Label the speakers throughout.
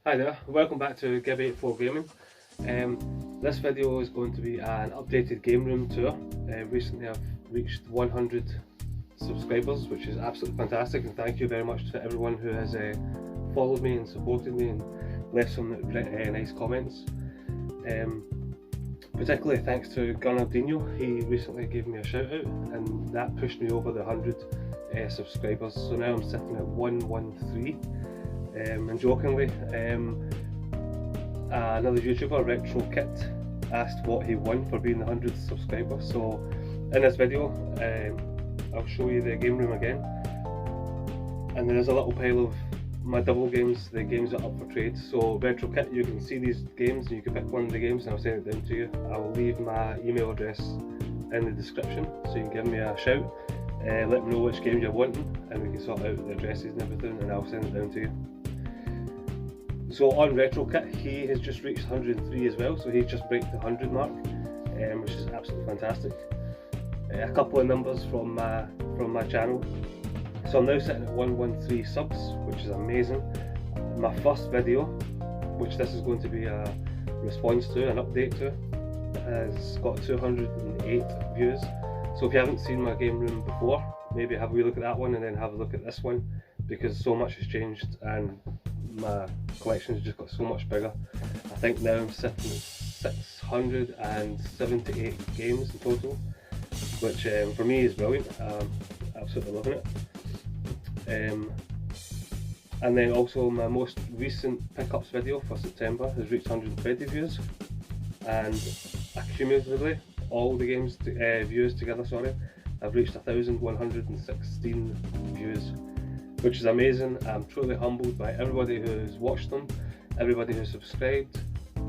Speaker 1: Hi there, welcome back to Gib84 Gaming. This video is going to be an updated game room tour. Recently I've reached 100 subscribers, which is absolutely fantastic, and thank you very much to everyone who has followed me and supported me and left some nice comments. Particularly thanks to Gurnaldinho. He recently gave me a shout out and that pushed me over the 100 subscribers, so now I'm sitting at 113. And jokingly, another YouTuber, Retro Kit, asked what he won for being the 100th subscriber. So in this video, I'll show you the game room again, and there is a little pile of my double games, the games that are up for trade. So Retro Kit, you can see these games and you can pick one of the games and I'll send it down to you. I'll leave my email address in the description so you can give me a shout. Let me know which games you're wanting and we can sort out the addresses and everything, and I'll send it down to you. So on Retro Kit, he has just reached 103 as well, so he's just break the 100 mark, which is absolutely fantastic. A couple of numbers from my channel. So I'm now sitting at 113 subs, which is amazing. My first video, which this is going to be a response to, an update to, has got 208 views. So if you haven't seen my game room before, maybe have a wee look at that one and then have a look at this one, because so much has changed and my collection has just got so much bigger. I think now I'm sitting at 678 games in total, which for me is brilliant. I'm absolutely loving it. And then also my most recent pickups video for September has reached 120 views, and accumulatively all the games views together, I've reached 1,116 views, which is amazing. I'm truly humbled by everybody who's watched them, everybody who's subscribed,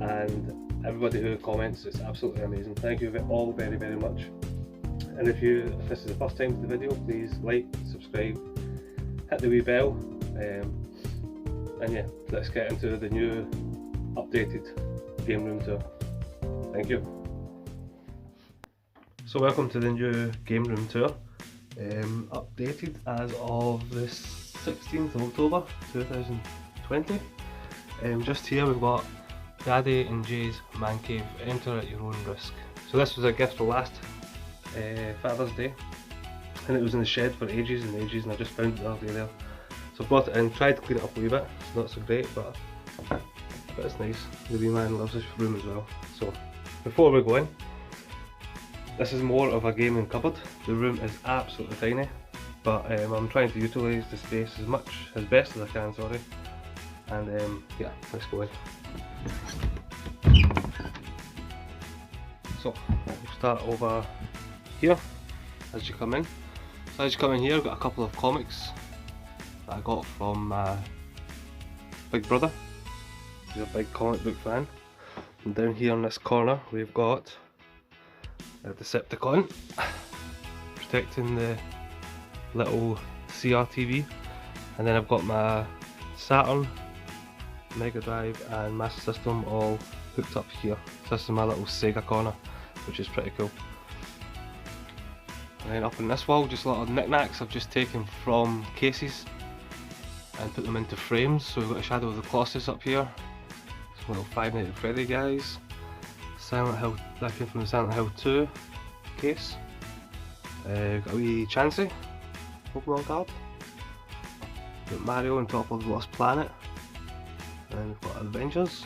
Speaker 1: and everybody who comments. It's absolutely amazing. Thank you all very, very much. And if this is the first time to the video, please like, subscribe, hit the wee bell, and yeah, let's get into the new updated game room tour. Thank you. So welcome to the new game room tour, updated as of the 16th of October 2020. Just here we've got Daddy and Jay's Man Cave, enter at your own risk. So this was a gift for last Father's Day, and it was in the shed for ages and ages, and I just found it the other day there. So I brought it in, tried to clean it up a wee bit. It's not so great, but it's nice. The wee man loves this room as well. So before we go in, this is more of a gaming cupboard. The room is absolutely tiny, but I'm trying to utilise the space as best as I can, and yeah, let's go in. So we'll start over here as you come in. So as you come in here, I've got a couple of comics that I got from my big brother. He's a big comic book fan. And down here in this corner we've got a Decepticon protecting the little CRTV, and then I've got my Saturn, Mega Drive and Master System all hooked up here. So this is my little Sega corner, which is pretty cool. And then up on this wall, just a lot of knickknacks I've just taken from cases and put them into frames. So we've got a Shadow of the Colossus up here, some little Five Nights at Freddy guys, Silent Hill, that came from the Silent Hill 2 case. We've got a wee Chansey Pokemon card. We've got Mario on top of the Lost Planet. And we've got Avengers.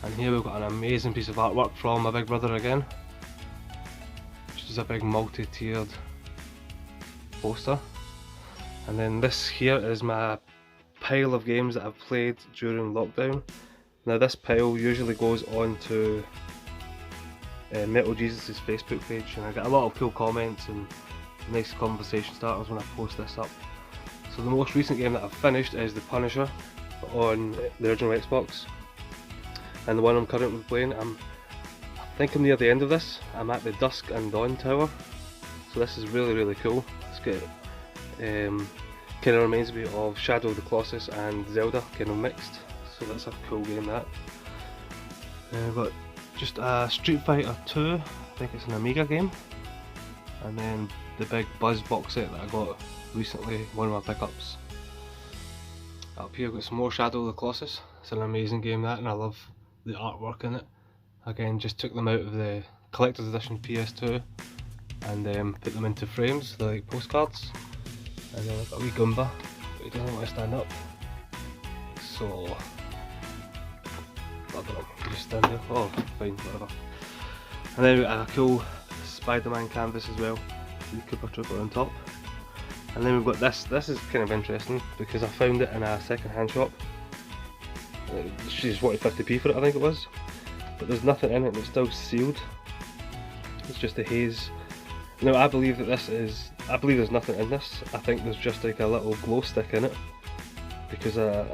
Speaker 1: And here we've got an amazing piece of artwork from my big brother again, which is a big multi-tiered poster. And then this here is my pile of games that I've played during lockdown. Now this pile usually goes on to Metal Jesus' Facebook page, and I get a lot of cool comments and nice conversation starters when I post this up. So the most recent game that I've finished is The Punisher on the original Xbox, and the one I'm currently playing, I think I'm near the end of this. I'm at the Dusk and Dawn Tower, so this is really, really cool. It's good. Kind of reminds me of Shadow of the Colossus and Zelda, kind of mixed. So that's a cool game, that. But just a Street Fighter 2, I think it's an Amiga game, and then the big Buzz box set that I got recently, one of my pickups. Up here we've got some more Shadow of the Colossus. It's an amazing game that, and I love the artwork in it. Again, just took them out of the collector's edition PS2 and put them into frames, they're like postcards. And then I've got a wee Goomba, but he doesn't want to stand up. So, I don't know, you just stand there. Oh, fine, whatever. And then we've got a cool Spider-Man canvas as well, with the Cooper Trooper on top. And then we've got this. This is kind of interesting because I found it in a second-hand shop. She just wanted 50p for it, I think it was. But there's nothing in it and it's still sealed. It's just a haze. Now I believe that I believe there's nothing in this. I think there's just like a little glow stick in it. Because I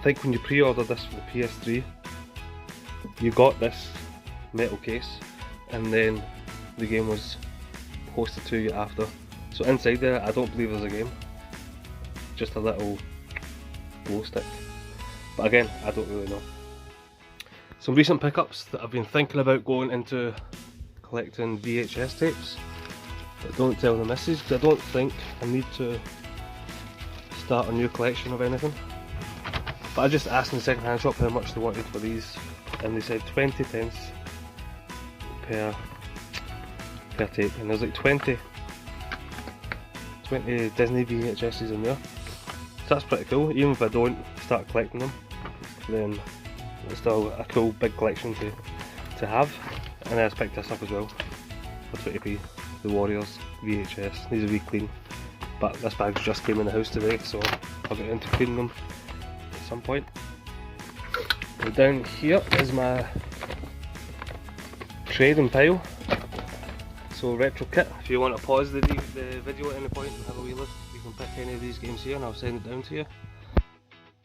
Speaker 1: think when you pre-ordered this for the PS3, you got this metal case and then the game was posted to you after. So inside there, I don't believe there's a game, just a little glow stick. But again, I don't really know. Some recent pickups that I've been thinking about going into collecting VHS tapes, but don't tell the missus because I don't think I need to start a new collection of anything. But I just asked in the second hand shop how much they wanted for these, and they said 20 pence per tape, and there's like 20 Disney VHS's in there, so that's pretty cool. Even if I don't start collecting them, then it's still a cool big collection to have. And I just picked this up as well for 20p, the Warriors VHS. These are wee clean, but this bag just came in the house today, so I'll get into cleaning them at some point. And down here is my trading pile. So retro kit, if you want to pause the video at any point and have a wee look, you can pick any of these games here and I'll send it down to you.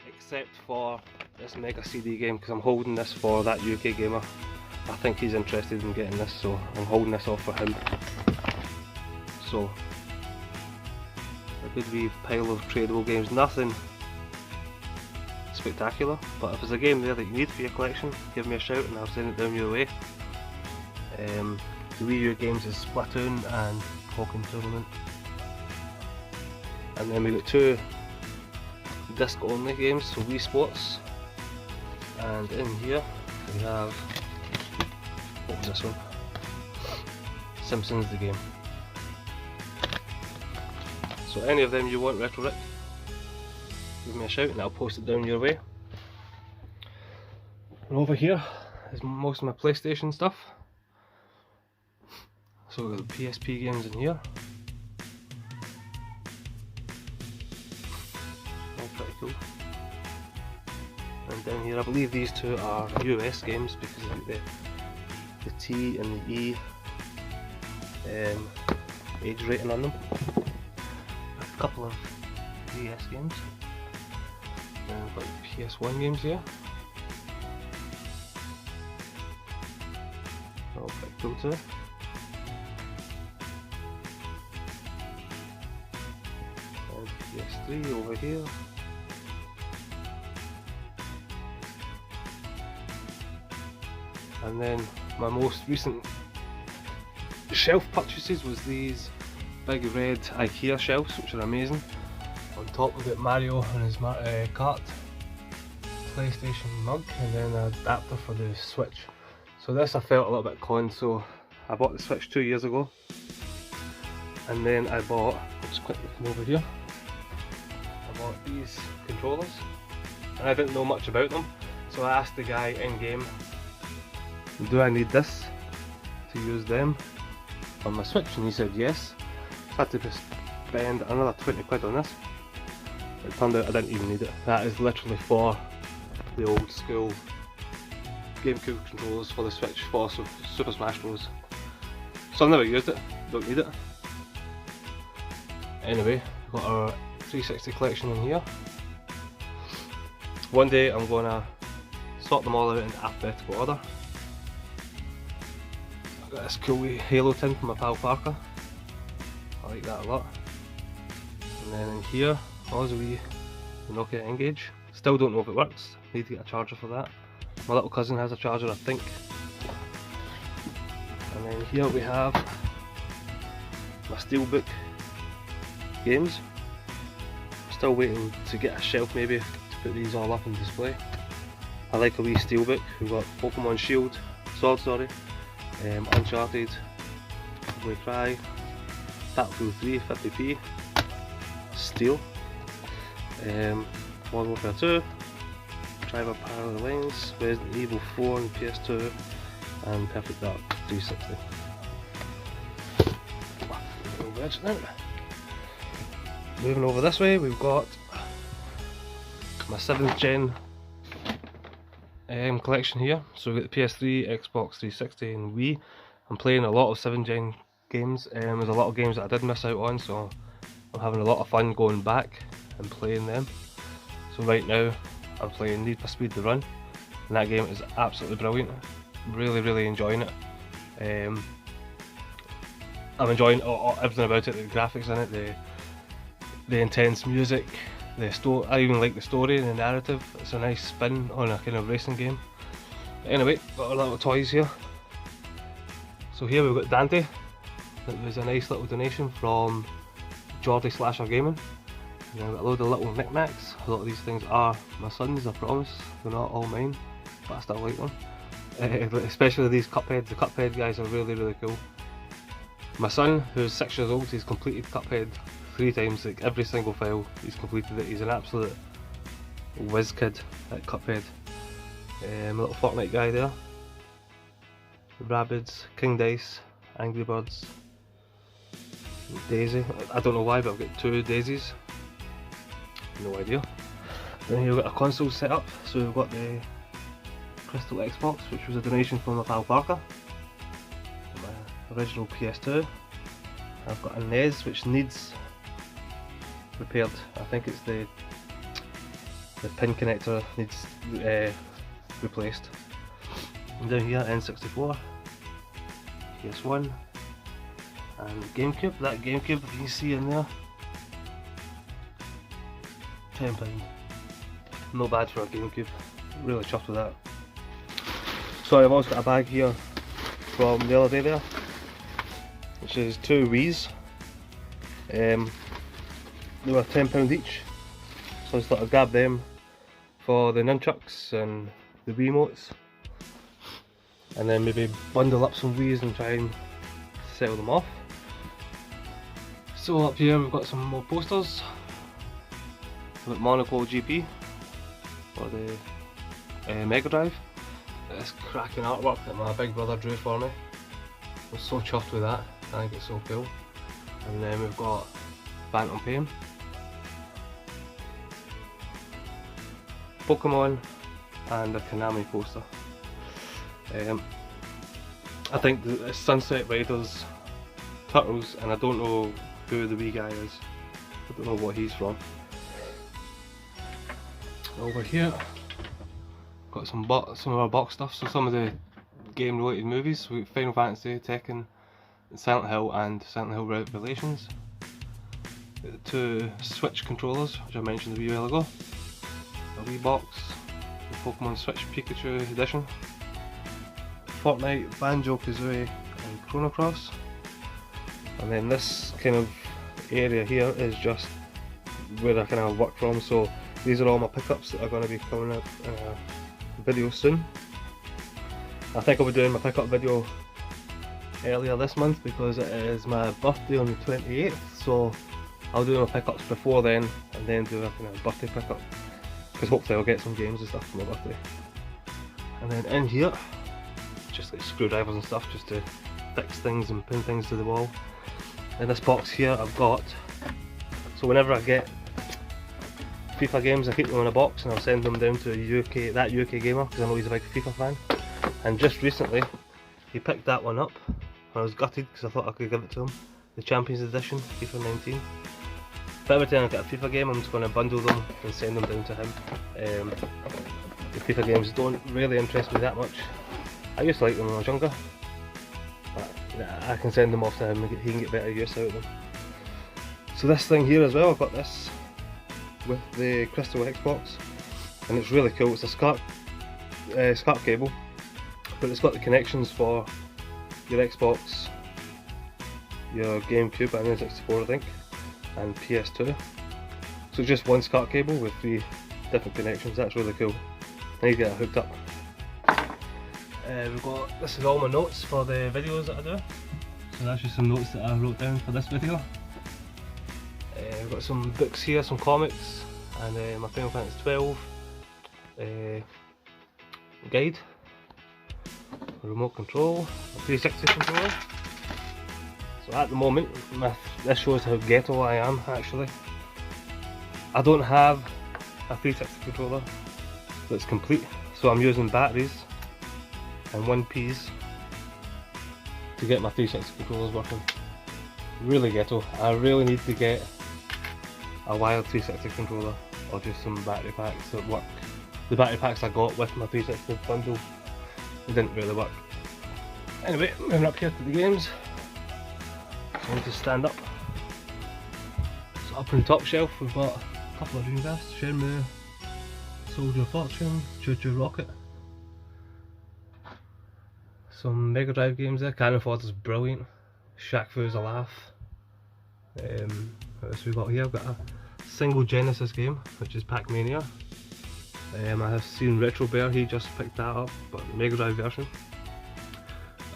Speaker 1: Except for this Mega CD game, because I'm holding this for that UK gamer. I think he's interested in getting this, so I'm holding this off for him. So, a good wee pile of tradable games, nothing spectacular, but if there's a game there that you need for your collection, give me a shout and I'll send it down your way. The Wii U games is Splatoon and Pokken Tournament. And then we got two disc only games, so Wii Sports. And in here we have, what was this one? Simpsons the game. So any of them you want, Retro Rick, give me a shout and I'll post it down your way. And over here is most of my PlayStation stuff. So we've got the PSP games in here. All pretty cool. And down here I believe these two are US games because of the T and the E age rating on them. A couple of DS games. And we've got PS1 games here. All pretty cool too. PS3 over here. And then my most recent shelf purchases was these big red IKEA shelves, which are amazing. On top we've got Mario and his kart, PlayStation mug, and then an adapter for the Switch. So this I felt a little bit conned, so I bought the Switch 2 years ago. And then I bought, I'll just quickly come over here. I bought these controllers, and I didn't know much about them, so I asked the guy in game, do I need this to use them on my Switch, and he said yes. I had to spend another 20 quid on this. It turned out I didn't even need it. That is literally for the old school GameCube controllers for the Switch for Super Smash Bros. So I've never used it, don't need it. Anyway, we've got our 360 collection in here. One day I'm gonna sort them all out in alphabetical order. I've got this cool wee Halo tin from my pal Parker. I like that a lot. And then in here, there's a wee Nokia N-Gage. Still don't know if it works, need to get a charger for that. My little cousin has a charger, I think. And then here we have my Steelbook games. Still waiting to get a shelf maybe put these all up on display. I like a wee steelbook. We've got Pokemon Sword, Uncharted, May Cry, Battlefield 3, 50p, Steel, Modern Warfare 2, Driver Parallel Lines, Resident Evil 4 on PS2, and Perfect Dark 360. Moving over this way, we've got my 7th gen collection here. So we've got the PS3, Xbox 360 and Wii. I'm playing a lot of 7th gen games. There's a lot of games that I did miss out on, so I'm having a lot of fun going back and playing them. So right now I'm playing Need for Speed The Run, and that game is absolutely brilliant. Really enjoying it. I'm enjoying everything about it, the graphics in it, the intense music, the story. I even like the story and the narrative. It's a nice spin on a kind of racing game. But anyway, got our little toys here. So here we've got Dante. It was a nice little donation from Geordie Slasher Gaming. And I've got a load of little knickknacks. A lot of these things are my son's, I promise. They're not all mine, but I still like them. Especially these Cupheads. The Cuphead guys are really cool. My son, who's 6 years old, he's completed Cuphead 3 times, like every single file, he's completed it. He's an absolute whiz kid at Cuphead. A little Fortnite guy there. Rabbids, King Dice, Angry Birds, Daisy. I don't know why, but I've got 2 daisies. No idea. Then here we've got a console set up. So we've got the Crystal Xbox, which was a donation from my pal Parker. My original PS2. I've got a NES which needs repaired. I think it's the pin connector needs replaced. And down here, N64, PS1, and GameCube. That GameCube, you can see in there, £10. No bad for a GameCube. Really chuffed with that. So I've also got a bag here from the other day there, which is 2 Wii's. They were £10 each, so I just thought I'd grab them for the nunchucks and the Wiimotes, and then maybe bundle up some Wii's and try and sell them off. So up here we've got some more posters. We've got Monaco GP for the Mega Drive. This cracking artwork that my big brother drew for me. I'm so chuffed with that. I think it's so cool. And then we've got Phantom Pain, Pokemon, and a Konami poster. I think the Sunset Riders, Turtles, and I don't know who the wee guy is. I don't know what he's from. Over here, got some of our box stuff. So some of the game-related movies. We've got Final Fantasy, Tekken, Silent Hill, and Silent Hill Revelations. Got the 2 Switch controllers, which I mentioned a wee while ago. A wee box, the Pokemon Switch Pikachu edition. Fortnite, Banjo-Kazooie, and Chrono Cross. And then this kind of area here is just where I kind of work from. So these are all my pickups that are going to be coming up in a video soon. I think I'll be doing my pickup video earlier this month because it is my birthday on the 28th. So I'll do my pickups before then and then do a kind of birthday pickup, because hopefully I'll get some games and stuff for my birthday. And then in here, just like screwdrivers and stuff, just to fix things and pin things to the wall. In this box here I've got, so whenever I get FIFA games I keep them in a box and I'll send them down to that UK gamer, because I know he's a big FIFA fan. And just recently he picked that one up and I was gutted because I thought I could give it to him, the Champions Edition, FIFA 19. But every time I get a FIFA game I'm just going to bundle them and send them down to him. The FIFA games don't really interest me that much. I used to like them when I was younger, but I can send them off to him and he can get better use out of them. So this thing here as well, I've got this with the Crystal Xbox, and it's really cool. It's a SCART cable, but it's got the connections for your Xbox, your GameCube and N64 I think, and PS2. So just one SCART cable with 3 different connections. That's really cool. I need to get it hooked up. We've got, this is all my notes for the videos that I do. So that's just some notes that I wrote down for this video. We've got some books here, some comics, and my Final Fantasy 12 guide, a remote control, a 360 controller. So at the moment, this shows how ghetto I am actually. I don't have a 360 controller that's complete, so I'm using batteries and 1Ps to get my 360 controllers working. Really ghetto. I really need to get a wired 360 controller or just some battery packs that work. The battery packs I got with my 360 bundle, they didn't really work. Anyway, moving up here to the games. So I need to stand up. So up on the top shelf we've got a couple of Dreamcast, Shenmue, Soldier of Fortune, Choo Choo Rocket. Some Mega Drive games there. Cannon Fodder's brilliant. Shaq Fu's a laugh. What else we got here? I've got a single Genesis game, which is Pac-Mania. I have seen Retro Bear, he just picked that up, but the Mega Drive version.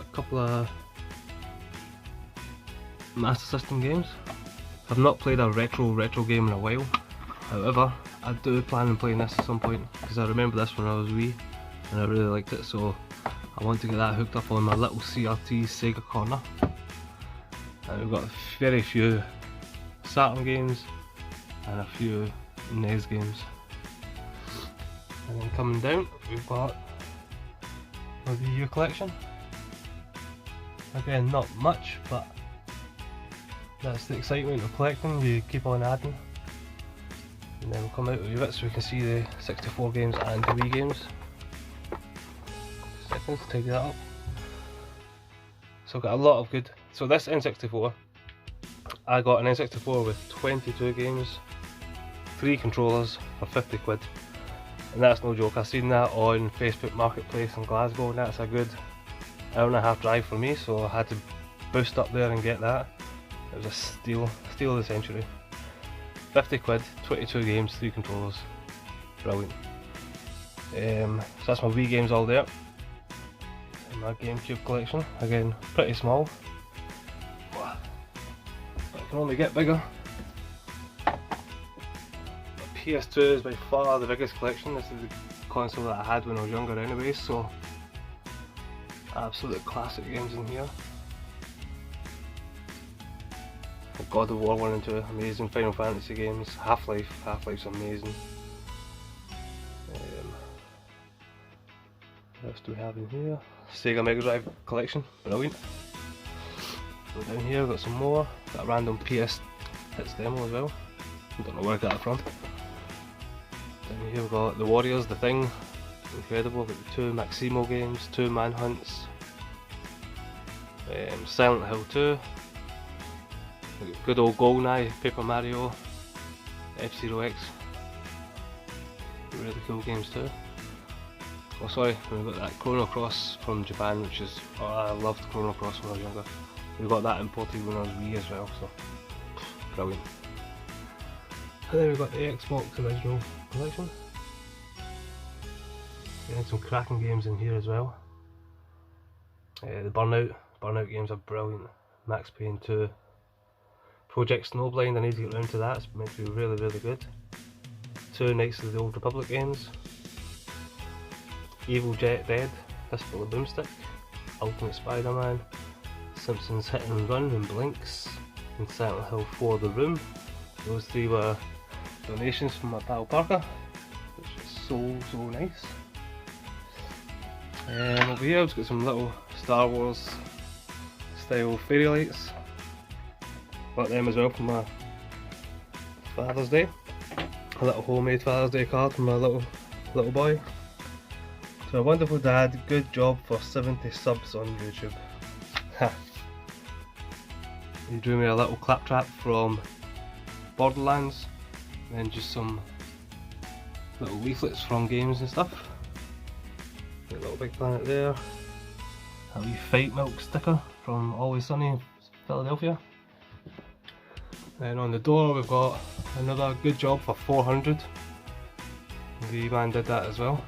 Speaker 1: A couple of Master System games. I've not played a retro game in a while. However, I do plan on playing this at some point because I remember this when I was wee and I really liked it, so I want to get that hooked up on my little CRT Sega corner. And we've got very few Saturn games and a few NES games. And then coming down, we've got a Wii U collection. Again, not much, but that's the excitement of collecting, you keep on adding. And then we'll come out with a bit so we can see the 64 games and the Wii games. Seconds to tidy that up. So I've got a lot of good. So this N64, I got an N64 with 22 games, 3 controllers for 50 quid. And that's no joke, I've seen that on Facebook Marketplace in Glasgow, and that's a good hour-and-a-half drive for me, so I had to boost up there and get that. It was a steal of the century. 50 quid, 22 games, 3 controllers. Brilliant. So that's my Wii games all there. And my GameCube collection, again pretty small. But it can only get bigger. PS2 is by far the biggest collection. This is the console that I had when I was younger anyway, so absolute classic games in here. God of War 1 and 2, amazing. Final Fantasy games, Half-Life's amazing. What else do we have in here? Sega Mega Drive collection, brilliant. So down here we've got some more, got a random PS Hits demo as well, I don't know where I got it from. Down here we've got The Warriors, The Thing, incredible. We've got the 2 Maximo games, 2 Manhunts, Silent Hill 2, we've got good old GoldenEye, Paper Mario, F-Zero X, really cool games too. Oh sorry, we've got that Chrono Cross from Japan, which is, oh, I loved Chrono Cross when I was younger. We got that imported when I was wee as well, so brilliant. And then we've got the Xbox original collection. We had some cracking games in here as well. The Burnout games are brilliant. Max Payne 2. Project Snowblind, I need to get around to that, it's meant to be really good. 2 Knights of the Old Republic games. Evil Jet Dead, Fistful of Boomstick, Ultimate Spider-Man, Simpsons Hit and Run and Blinks, and Silent Hill 4 The Room. Those 3 were donations from my pal Parker, which is so nice. And over here I've got some little Star Wars style fairy lights. Got them as well for my Father's Day. A little homemade Father's Day card from my little boy. So a wonderful dad, good job for 70 subs on YouTube. Ha! He drew me a little claptrap from Borderlands, and then just some little leaflets from games and stuff. A little Big Planet there. A wee Fight Milk sticker from Always Sunny in Philadelphia. And on the door we've got another good job for 400. the man did that as well.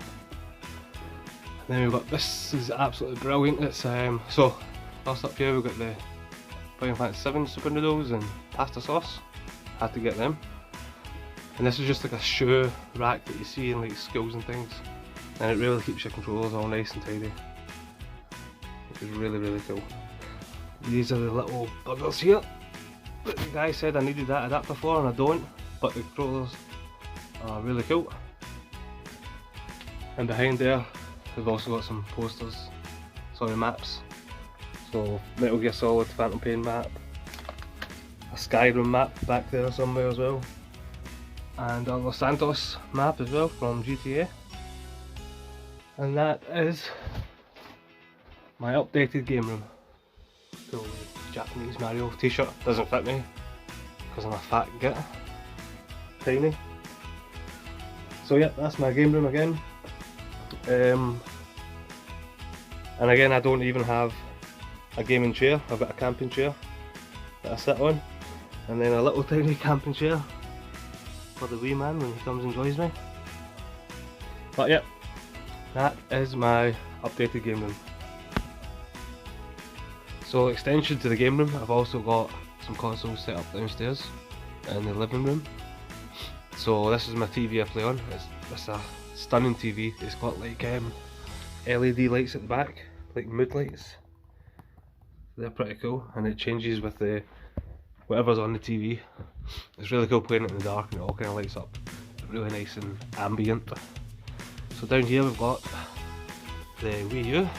Speaker 1: And then we've got, this is absolutely brilliant. It's so first up here we've got the Final Fantasy 7 Super Noodles and pasta sauce. Had to get them. And this is just like a shoe rack that you see in like schools and things, and it really keeps your controllers all nice and tidy, which is really, really cool. These are the little buggers here that the guy said I needed that adapter for, and I don't, but the controllers are really cool. And behind there we've also got some posters, sorry, maps. So Metal Gear Solid Phantom Pain map, a Skyrim map back there somewhere as well, and a Los Santos map as well from GTA. And that is my updated game room. Cool Japanese Mario t-shirt, doesn't fit me because I'm a fat git, tiny. So yeah, that's my game room again. And again, I don't even have a gaming chair. I've got a camping chair that I sit on, and then a little tiny camping chair for the wee man when he comes and joins me. But yeah, that is my updated game room. So extension to the game room, I've also got some consoles set up downstairs in the living room. So this is my TV I play on. It's a stunning TV. It's got like LED lights at the back, like mood lights. They're pretty cool, and it changes with the whatever's on the TV. It's really cool playing it in the dark, and it all kind of lights up really nice and ambient. So down here we've got the Wii U and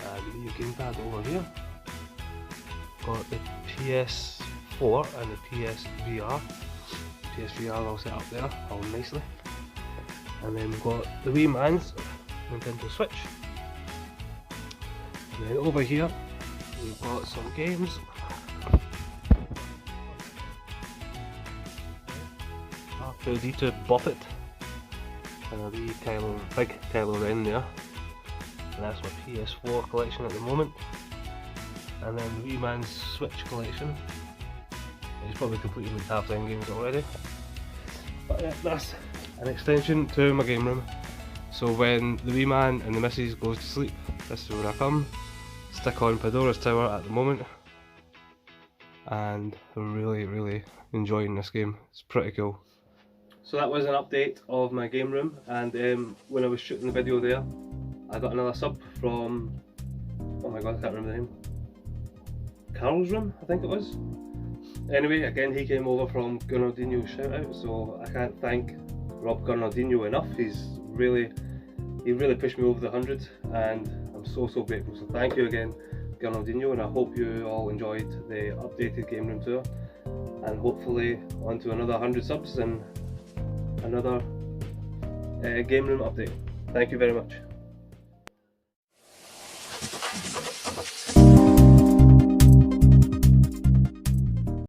Speaker 1: the Wii U gamepad over here. Got the PS4 and the PSVR. PSVR all set up there, all nicely. And then we've got the Wii Man's Nintendo Switch. And then over here we've got some games. R2-D2 Buffett and a wee big Kylo Ren there. And that's my PS4 collection at the moment. And then the Wii Man's Switch collection. He's probably completed with half 10 games already. But yeah, that's an extension to my game room. So when the Wee Man and the missus goes to sleep, this is where I come. Stick on Pandora's Tower at the moment, and I'm really enjoying this game. It's pretty cool. So that was an update of my game room, and when I was shooting the video there, I got another sub from, oh my god, I can't remember the name, Carl's Room, I think it was. Anyway, again, he came over from Gurnaldinho shoutout, so I can't thank Rob Gurnaldinho enough. He really pushed me over the 100, and I'm so grateful. So thank you again, Gurnaldinho, and I hope you all enjoyed the updated game room tour, and hopefully on to another 100 subs and another game room update. Thank you very much.